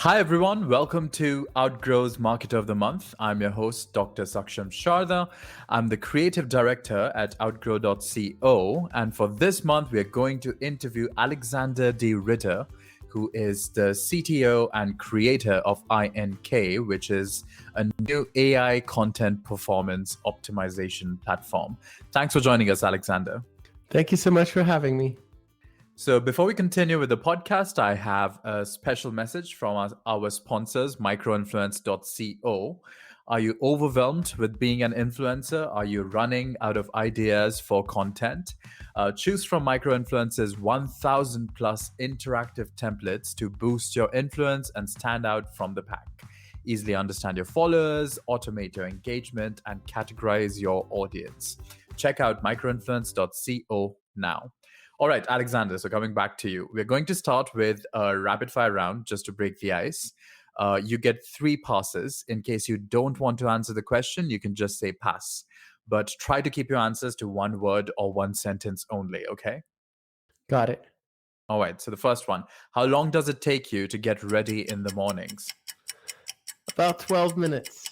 Hi, everyone. Welcome to Outgrow's Marketer of the Month. I'm your host, Dr. Saksham Sharda. I'm the creative director at outgrow.co. And for this month, we're going to interview Alexander D. Ritter, who is the CTO and creator of INK, which is a new AI content performance optimization platform. Thanks for joining us, Alexander. Thank you so much for having me. So before we continue with the podcast, I have a special message from our sponsors, microinfluence.co. Are you overwhelmed with being an influencer? Are you running out of ideas for content? Choose from Microinfluence's 1,000 plus interactive templates to boost your influence and stand out from the pack. Easily understand your followers, automate your engagement, and categorize your audience. Check out microinfluence.co now. All right, Alexander, so coming back to you, we're going to start with a rapid fire round just to break the ice. You get 3 passes. In case you don't want to answer the question, you can just say pass. But try to keep your answers to 1 word or 1 sentence only, okay? Got it. All right, so the first one. How long does it take you to get ready in the mornings? About 12 minutes.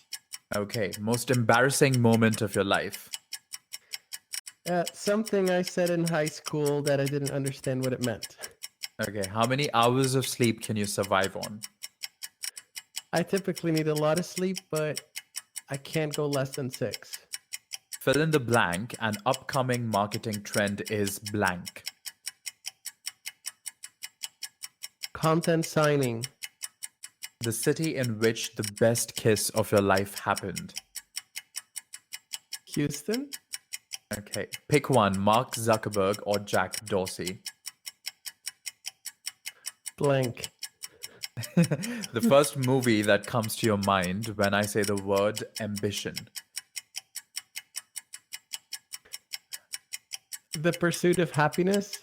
Okay, most embarrassing moment of your life? Something I said in high school that I didn't understand what it meant. Okay, how many hours of sleep can you survive on? I typically need a lot of sleep, but I can't go less than 6. Fill in the blank. An upcoming marketing trend is blank. Content signing. The city in which the best kiss of your life happened. Houston. Okay, pick one, Mark Zuckerberg or Jack Dorsey. Blank. The first movie that comes to your mind when I say the word ambition. The Pursuit of Happiness.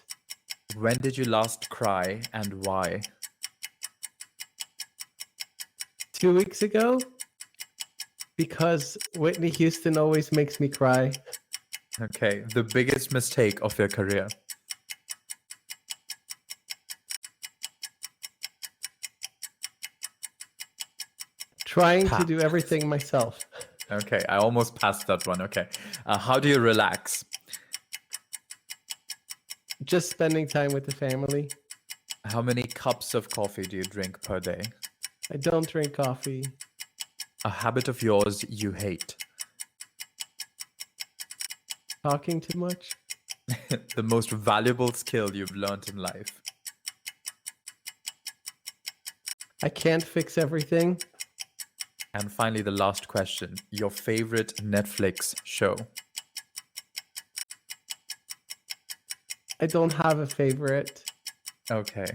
When did you last cry and why? 2 weeks ago. Because Whitney Houston always makes me cry. Okay, the biggest mistake of your career. Trying to do everything myself. Okay, I almost passed that one. Okay. How do you relax? Just spending time with the family. How many cups of coffee do you drink per day? I don't drink coffee. A habit of yours you hate. Talking too much. The most valuable skill you've learned in life. I can't fix everything. And finally, the last question. Your favorite Netflix show? I don't have a favorite. Okay.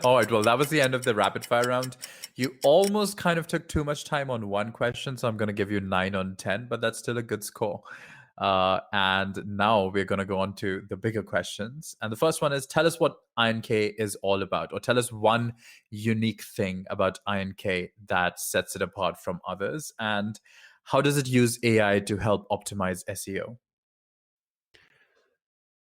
All right. Well, that was the end of the rapid fire round. You almost kind of took too much time on one question, so I'm going to give you 9 on 10, but that's still a good score. And now we're going to go on to the bigger questions. And the first one is, tell us what INK is all about, or tell us one unique thing about INK that sets it apart from others. And how does it use AI to help optimize SEO?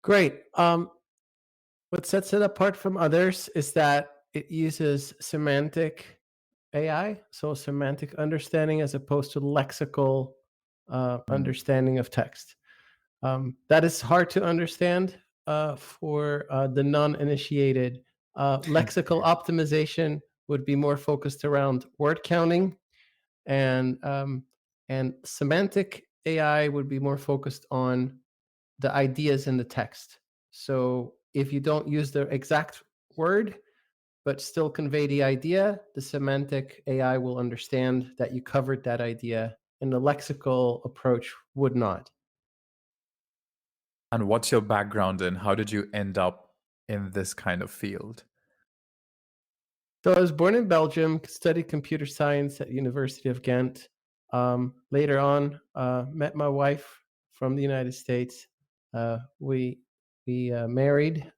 Great. What sets it apart from others is that it uses semantic AI, so semantic understanding as opposed to lexical understanding of text. That is hard to understand for the non-initiated. Lexical optimization would be more focused around word counting, and semantic AI would be more focused on the ideas in the text. So if you don't use the exact word, but still convey the idea, the semantic AI will understand that you covered that idea, and the lexical approach would not. And what's your background in? How did you end up in this kind of field? So I was born in Belgium, studied computer science at University of Ghent. Later on, met my wife from the United States. We married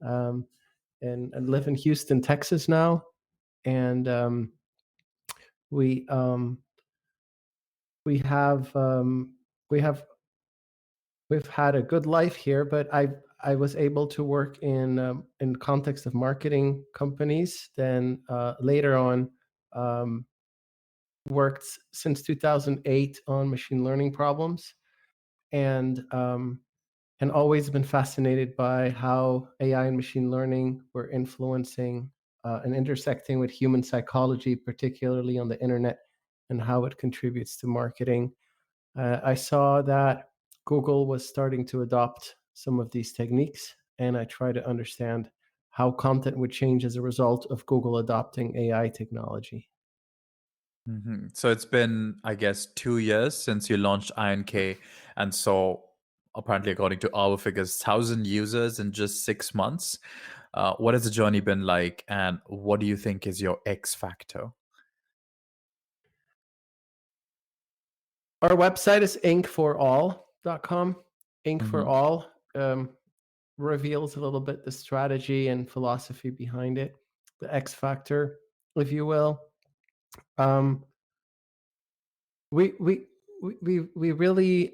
and live in Houston, Texas now, and we we have we've had a good life here. But I was able to work in context of marketing companies. Then later on, worked since 2008 on machine learning problems, and always been fascinated by how AI and machine learning were influencing and intersecting with human psychology, particularly on the internet, and how it contributes to marketing. I saw that Google was starting to adopt some of these techniques, and I try to understand how content would change as a result of Google adopting AI technology. So it's been, I guess, 2 years since you launched INK, and so apparently, according to our figures, 1,000 users in just 6 months. What has the journey been like, and what do you think is your X factor? Our website is inkforall.com. Ink for hmm All reveals a little bit the strategy and philosophy behind it, the X factor, if you will. Um, we we we really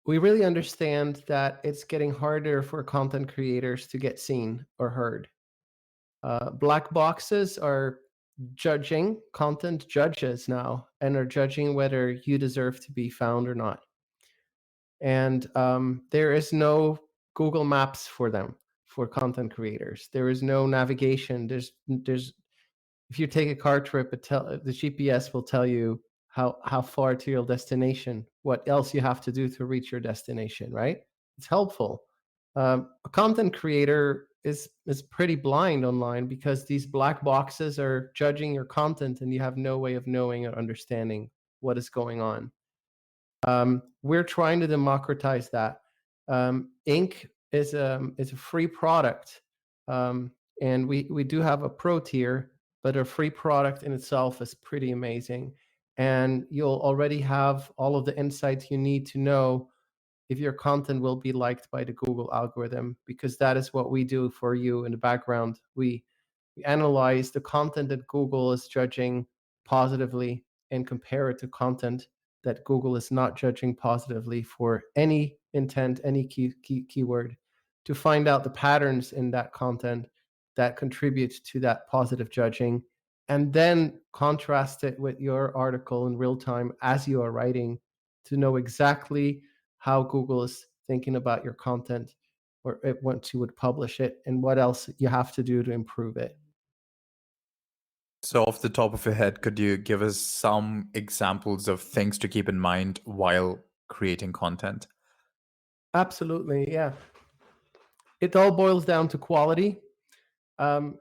we really understand that it's getting harder for content creators to get seen or heard. Black boxes are judging content judges now and are judging whether you deserve to be found or not. And there is no Google Maps for them, for content creators. There is no navigation. There's if you take a car trip, the GPS will tell you how far to your destination, what else you have to do to reach your destination. Right? It's helpful. A content creator is pretty blind online because these black boxes are judging your content, and you have no way of knowing or understanding what is going on. We're trying to democratize that. Ink is a free product, um, and we do have a pro tier, but a free product in itself is pretty amazing. And you'll already have all of the insights you need to know if your content will be liked by the Google algorithm, because that is what we do for you in the background. We analyze the content that Google is judging positively and compare it to content that Google is not judging positively for any intent, any keyword, to find out the patterns in that content that contribute to that positive judging, and then contrast it with your article in real time as you are writing to know exactly how Google is thinking about your content or once you would publish it, and what else you have to do to improve it. So, off the top of your head, could you give us some examples of things to keep in mind while creating content? Absolutely, yeah. It all boils down to quality, um,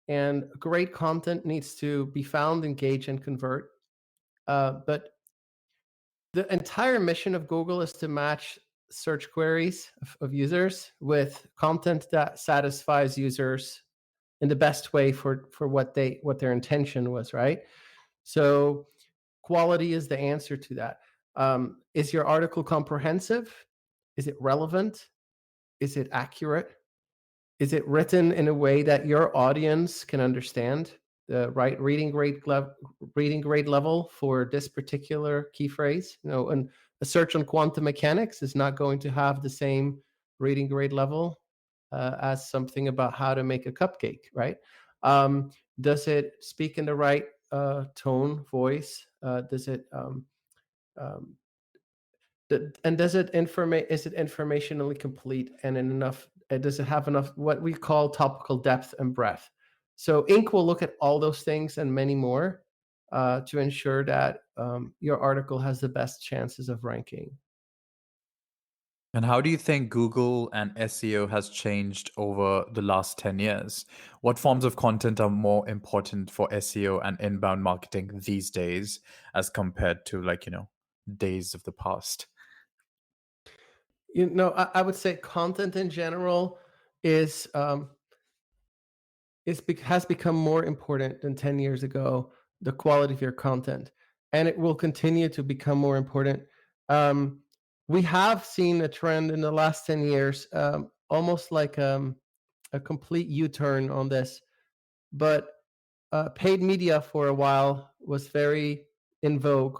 and great content needs to be found, engage, and convert. But the entire mission of Google is to match search queries of users with content that satisfies users in the best way for what their intention was, right? So quality is the answer to that. Is your article comprehensive? Is it relevant? Is it accurate? Is it written in a way that your audience can understand? The right reading grade level for this particular key phrase. And a search on quantum mechanics is not going to have the same reading grade level as something about how to make a cupcake, right? Does it speak in the right tone, voice? Does it um, and does it informate is it informationally complete and in enough does it have enough what we call topical depth and breadth? So Inc will look at all those things and many more to ensure that your article has the best chances of ranking. And how do you think Google and SEO has changed over the last 10 years? What forms of content are more important for SEO and inbound marketing these days as compared to, like, days of the past? I would say content in general is has become more important than 10 years ago, the quality of your content, and it will continue to become more important. um, we have seen a trend in the last 10 years, almost like a complete u-turn on this, but paid media for a while was very in vogue,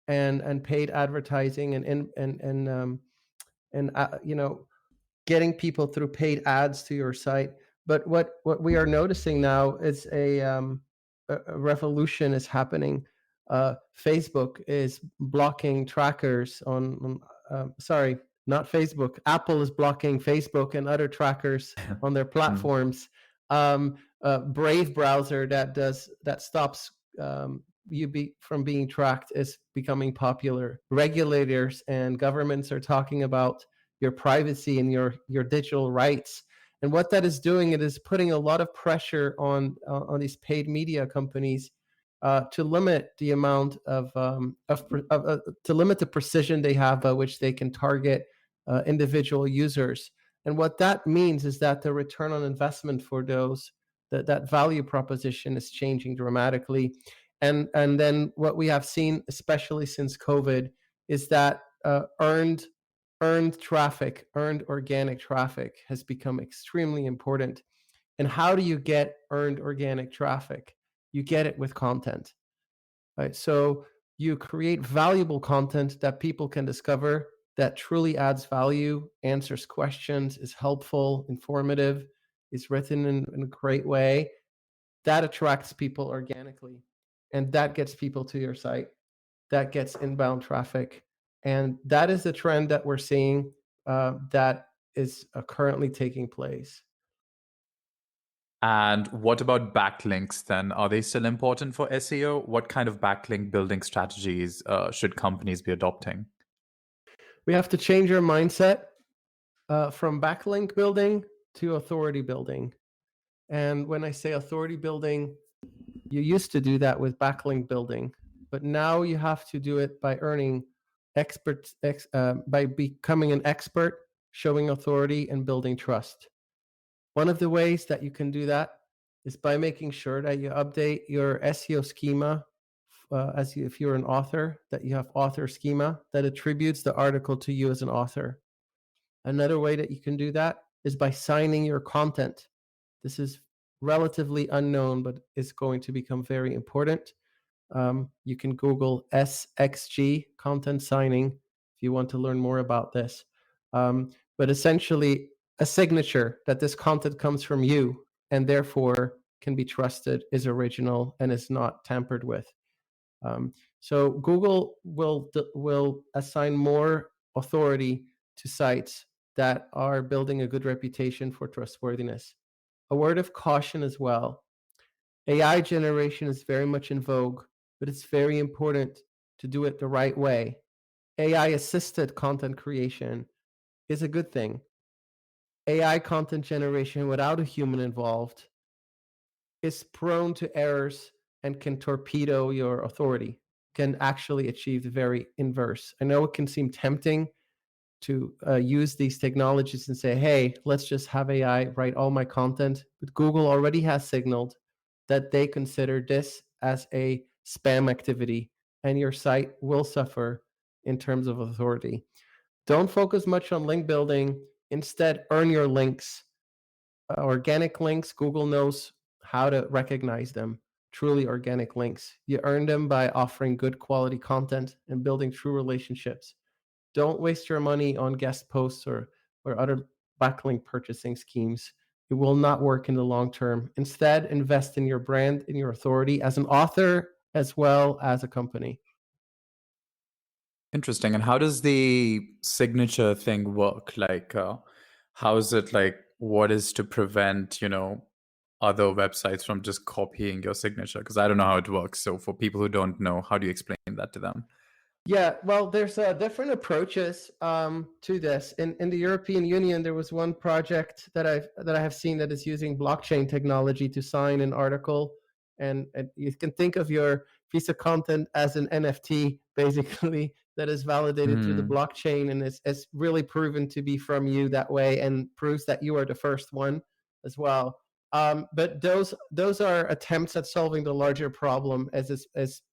and paid advertising and getting people through paid ads to your site. But what we are noticing now is a revolution is happening. Facebook is blocking trackers sorry, not Facebook. Apple is blocking Facebook and other trackers on their Mm. platforms. Brave browser that stops from being tracked is becoming popular. Regulators and governments are talking about your privacy and your digital rights. And what that is doing, it is putting a lot of pressure on these paid media companies to limit the amount to limit the precision they have by which they can target individual users. And what that means is that the return on investment for that value proposition is changing dramatically. And then what we have seen, especially since COVID, is that earned traffic, earned organic traffic has become extremely important. And how do you get earned organic traffic? You get it with content, right? So you create valuable content that people can discover, that truly adds value, answers questions, is helpful, informative, is written in a great way. That attracts people organically, and that gets people to your site. That gets inbound traffic. And that is the trend that we're seeing that is currently taking place. And what about backlinks then? Are they still important for SEO? What kind of backlink building strategies should companies be adopting? We have to change our mindset from backlink building to authority building. And when I say authority building, you used to do that with backlink building, but now you have to do it by earning by becoming an expert, showing authority, and building trust. One of the ways that you can do that is by making sure that you update your SEO schema. If you're an author, that you have author schema that attributes the article to you as an author. Another way that you can do that is by signing your content. This is relatively unknown, but it's going to become very important. You can Google SXG, content signing, if you want to learn more about this. But essentially, a signature that this content comes from you and therefore can be trusted, is original, and is not tampered with. So Google will assign more authority to sites that are building a good reputation for trustworthiness. A word of caution as well. AI generation is very much in vogue, but it's very important to do it the right way. AI assisted content creation is a good thing. AI content generation without a human involved is prone to errors and can torpedo your authority, can actually achieve the very inverse. I know it can seem tempting to use these technologies and say, hey, let's just have AI write all my content. But Google already has signaled that they consider this as a spam activity, and your site will suffer in terms of authority. Don't focus much on link building. Instead, earn your links. Organic links, Google knows how to recognize them. Truly organic links. You earn them by offering good quality content and building true relationships. Don't waste your money on guest posts or other backlink purchasing schemes. It will not work in the long term. Instead, invest in your brand, in your authority as an author as well as a company. Interesting. And how does the signature thing work? Like, how is it like, what is to prevent, other websites from just copying your signature? Because I don't know how it works. So for people who don't know, how do you explain that to them? Yeah, well, there's different approaches to this. In the European Union, there was one project that I have seen that is using blockchain technology to sign an article, and you can think of your piece of content as an NFT, basically, that is validated through the Hmm. blockchain, and is really proven to be from you that way, and proves that you are the first one as well. But those are attempts at solving the larger problem as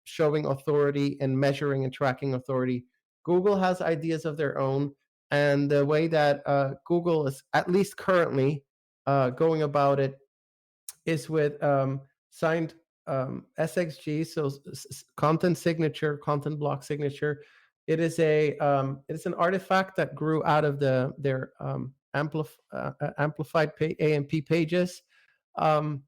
showing authority and measuring and tracking authority. Google has ideas of their own, and the way that Google is at least currently going about it is with signed SXG, so content signature, content block signature. It is an artifact that grew out of their amplified AMP pages. Um,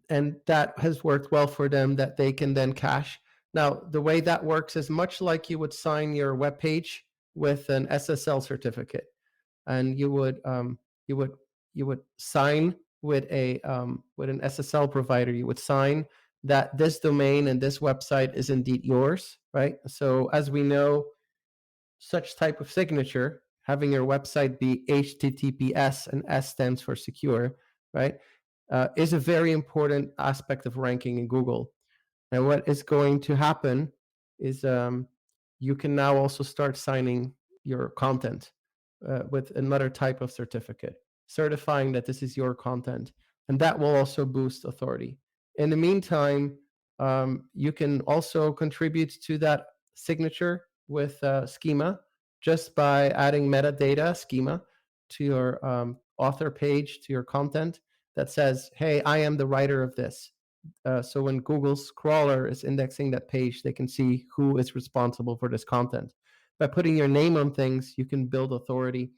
and that has worked well for them, that they can then cache. Now, the way that works is much like you would sign your web page with an SSL certificate, and you would you would sign with an SSL provider. You would sign that this domain and this website is indeed yours, right? So as we know, such type of signature, having your website be HTTPS and S stands for secure, right, is a very important aspect of ranking in Google. And what is going to happen is you can now also start signing your content with another type of certificate, certifying that this is your content. And that will also boost authority. In the meantime, you can also contribute to that signature with schema just by adding metadata schema to your author page, to your content that says, hey, I am the writer of this. So when Google's crawler is indexing that page, they can see who is responsible for this content. By putting your name on things, you can build authority.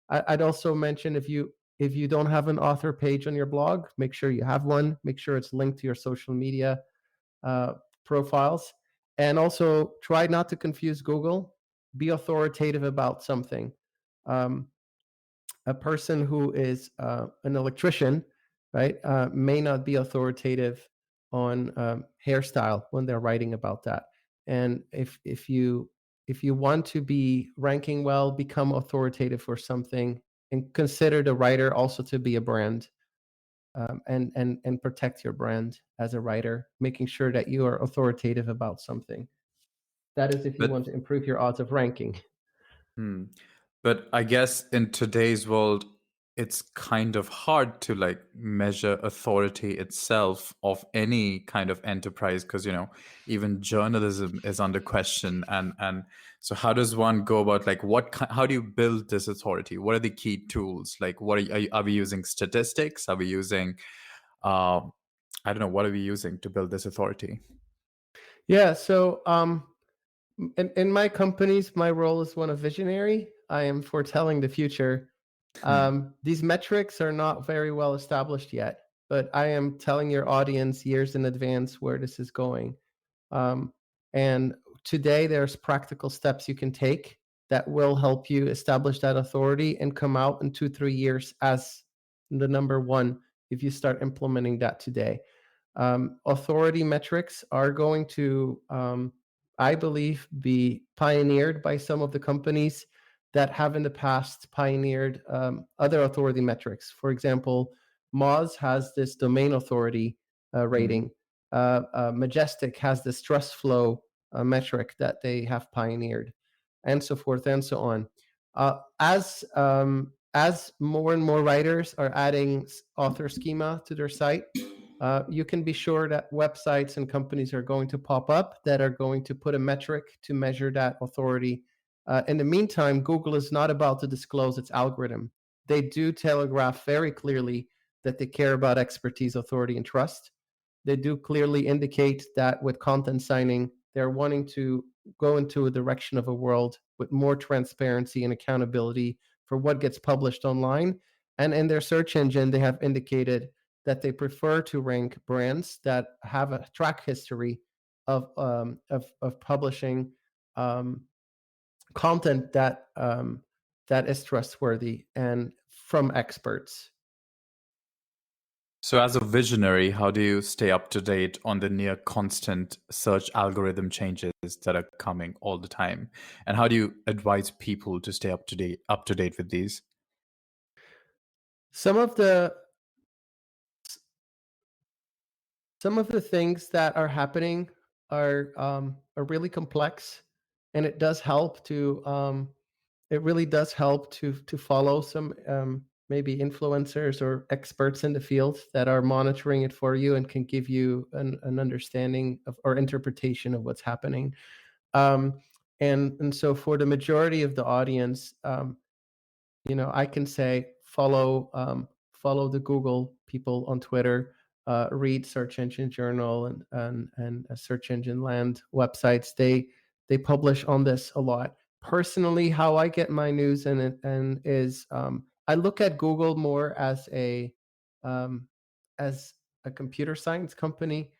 I'd also mention, if you don't have an author page on your blog, make sure you have one. Make sure it's linked to your social media uh, profiles, and also try not to confuse Google. Be authoritative about something. Um, a person who is an electrician, right, may not be authoritative on hairstyle when they're writing about that. And if you want to be ranking well, become authoritative for something, and consider the writer also to be a brand, and protect your brand as a writer, making sure that you are authoritative about something. That is if you But want to improve your odds of ranking. hmm. But I guess in today's world, it's kind of hard to like measure authority itself of any kind of enterprise because even journalism is under question, and so how does one go about like how do you build this authority? What are the key tools? Like what are we using statistics? Are we using uh, I don't know, what are we using to build this authority? Yeah. So in my companies, my role is one of visionary. I am foretelling the future. Hmm. These metrics are not very well established yet, but I am telling your audience years in advance where this is going. Um, and today, there's practical steps you can take that will help you establish that authority and come out in 2, 3 years as the number one if you start implementing that today. Authority metrics are going to, I believe, be pioneered by some of the companies that have in the past pioneered other authority metrics. For example, Moz has this domain authority Hmm. rating. Majestic has this trust flow metric that they have pioneered, and so forth and so on. As more and more writers are adding author schema to their site, you can be sure that websites and companies are going to pop up that are going to put a metric to measure that authority. In the meantime, Google is not about to disclose its algorithm. They do telegraph very clearly that they care about expertise, authority, and trust. They do clearly indicate that with content signing, they're wanting to go into a direction of a world with more transparency and accountability for what gets published online. And in their search engine, they have indicated that they prefer to rank brands that have a track history of publishing um, content that is trustworthy and from experts. So, as a visionary, how do you stay up to date on the near constant search algorithm changes that are coming all the time? And how do you advise people to stay up to date with these? Some of the some of the things that are happening are really complex, and it really does help to follow some maybe influencers or experts in the field that are monitoring it for you and can give you an understanding of or interpretation of what's happening. Um, and so for the majority of the audience, I can say follow the Google people on Twitter, read Search Engine Journal and Search Engine Land websites. They publish on this a lot. Personally, how I get my news and is I look at Google more as a um, as a computer science company,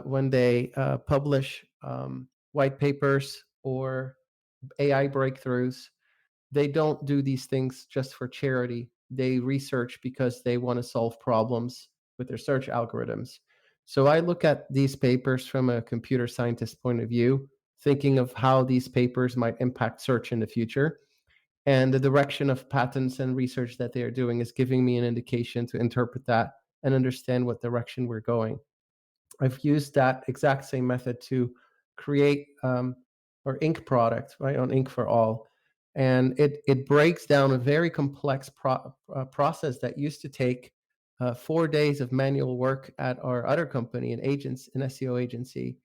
when they publish white papers or AI breakthroughs, they don't do these things just for charity. They research because they want to solve problems with their search algorithms. So I look at these papers from a computer scientist point of view, thinking of how these papers might impact search in the future. And the direction of patents and research that they are doing is giving me an indication to interpret that and understand what direction we're going. I've used that exact same method to create our ink product, right, on Ink for All. And it breaks down a very complex process that used to take 4 days of manual work at our other company, an SEO agency,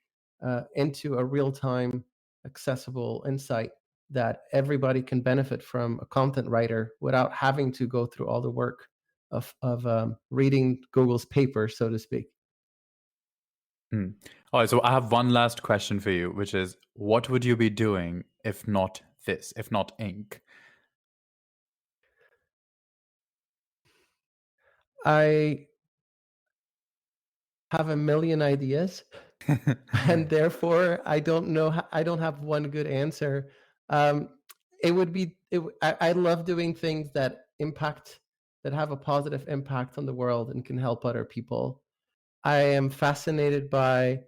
into a real time, accessible insight that everybody can benefit from, a content writer, without having to go through all the work of reading Google's paper, so to speak. All right, so I have one last question for you, which is what would you be doing if not this, if not ink? I have a million ideas, and therefore I don't have one good answer. Um, it would be I love doing things that have a positive impact on the world and can help other people. I am fascinated by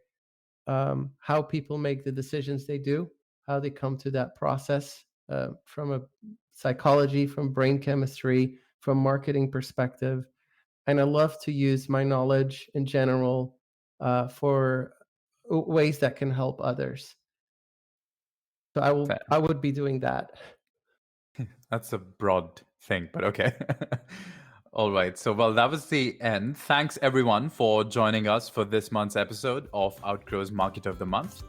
how people make the decisions they do, how they come to that process, from a psychology, from brain chemistry, from marketing perspective. And I love to use my knowledge in general for ways that can help others. So I would be doing that. That's a broad thing, but okay. All right. So, well, that was the end. Thanks, everyone, for joining us for this month's episode of Outgrow's Market of the Month.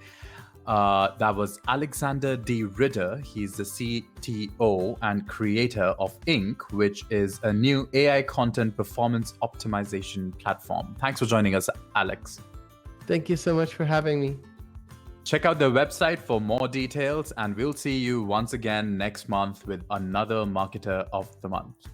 That was Alexander D. Ritter. He's the CTO and creator of Ink, which is a new AI content performance optimization platform. Thanks for joining us, Alex. Thank you so much for having me. Check out the website for more details, and we'll see you once again next month with another Marketer of the Month.